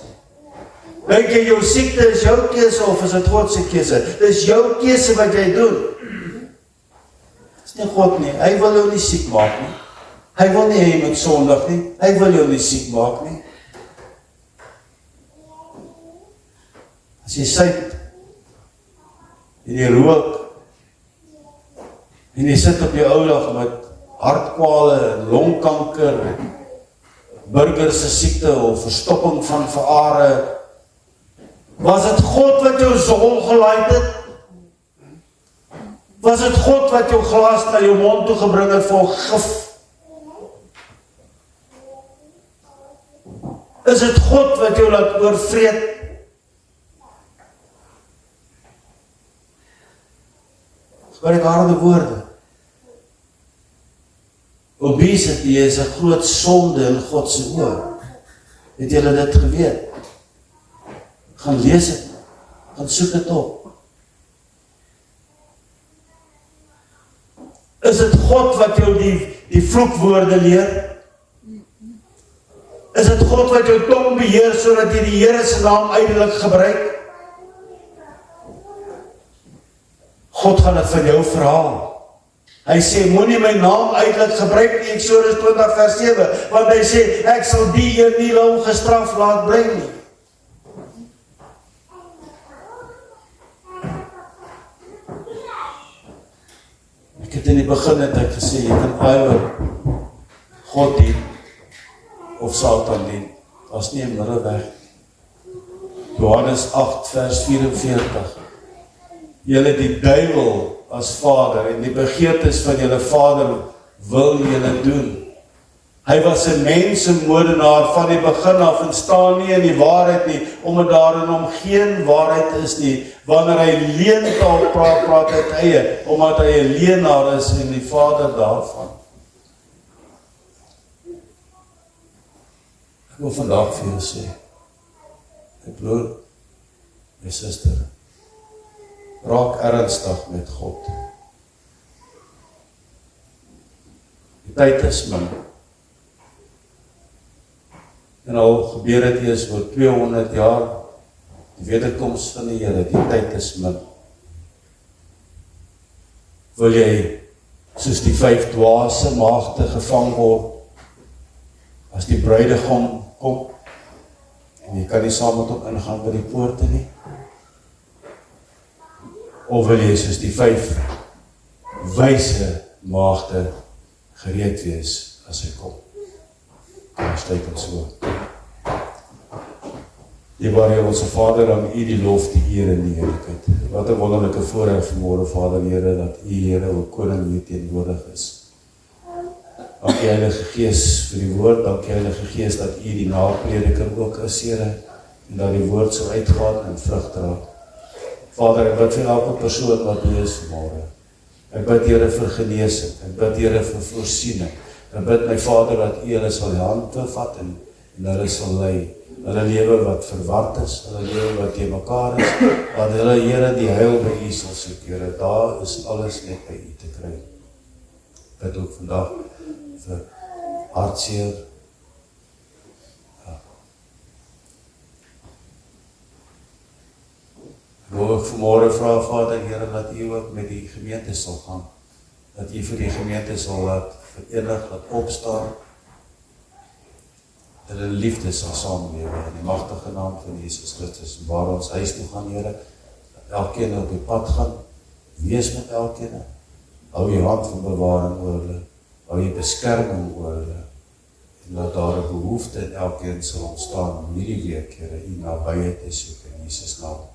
Dink jy jou siekte is jou keuse of is dit God se keuse? Dit is jou keuse wat jy doen. Dit is nie God nie. Hy wil jou nie siek maak nie. Hy wil nie hê jy moet sondig nie. Hy wil jou nie siek maak nie. As jy suip en jy rook en jy sit op jou ou dag met hartkwale en longkanker en burger se siekte of verstopping van verare. Was dit God wat jou sol gelaai het? Was dit God wat jou glas na jou mond toe gebring het vol gif? Is dit God wat jou laat oorvreet? Gebruik harde woorde. Obesity is 'n groot sonde in God se oë. Het julle dit geweet? Gaan lees dit. Gaan soek dit op. Is dit God wat jou die vloekwoorde leer? Is dit God wat jou tong beheer sodat jy die Here se naam uitelik gebruik? God gaan dit van jou verhaal. Hy sê, moenie my naam uitelik gebruik nie, Eksodus 20 vers 7, want hy sê, ek sal die een nie ongestraf laat bly nie. Ek het in die begin het ek gesê, jy kan either God dien, of Satan dien, as nie 'n middelweg. Johannes 8 vers 44, julle die duiwel as vader, en die begeertes van julle vader wil julle doen. Hy was 'n mensemoordenaar van die begin af, en staan nie in die waarheid nie, omdat daar in hom geen waarheid is nie. Wanneer hy leentaal praat uit eie, omdat hy 'n leenaar is en die vader daarvan. Ek wil vandag vir jou sê, my broer, my suster, raak ernstig met God. Die tyd is min. En al gebeur dit eers oor 200 jaar, die wederkoms van die Here, die tyd is min. Wil jy, soos die 5 dwaase maagde gevang word, as die bruidegom kom, en jy kan nie saam met hom ingaan by die poorte nie? Of wil jy soos die 5 wyse maagde gereed wees as hy kom? Ons sluit ons so. Dierbare onse Vader, aan U die lof, die eer en die heerlikheid. Wat 'n wonderlike voorreg vanmôre, Vader Here, dat U, Here, o Koning, hier teenwoordig is. Dankie Heilige Gees vir die woord, dankie Heilige Gees dat U die naprediker ook is, Here, en dat die woord so uitgaan en vrug dra. Vader, ek bid vir elke persoon wat hier is vanmôre. Ek bid, Here, vir genesing, ek bid, Here, vir voorsiening. Ek bid, my Vader, dat U hulle sal hand vat en hulle sal lei. Hulle lewe wat verward is, hulle lewe wat teen mekaar is, dat hulle, Here, die heil by U sal soek, Here, daar is alles net by U te kry. Ek bid ook vandag vir hartseer. Ek wil ook vanmôre vra, Vader, Here, dat U ook met die gemeente sal gaan, dat U vir die gemeente sal laat verenig, laat opstaan, dat hulle liefde sal saamlewe in die magtige naam van Jesus Christus, waar ons huis toe gaan, Here, dat elkeen op die pad gaan, wees met elkeen, hou jy hand van bewaring oor hulle, hou jy beskerming oor hulle, en dat daar 'n behoefte in elkeen sal ontstaan om hierdie week, Here, U nabyheid te soek in Jesus naam,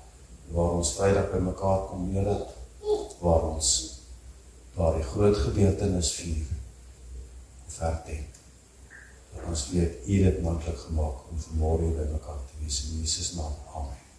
waar ons Vrydag by mekaar kom, Here, waar ons daar die groot gebeurtenis vier, of herdenk. Dat ons weet, U het dit moontlik gemaak om vanmôre by mekaar te wees in Jesus naam. Amen.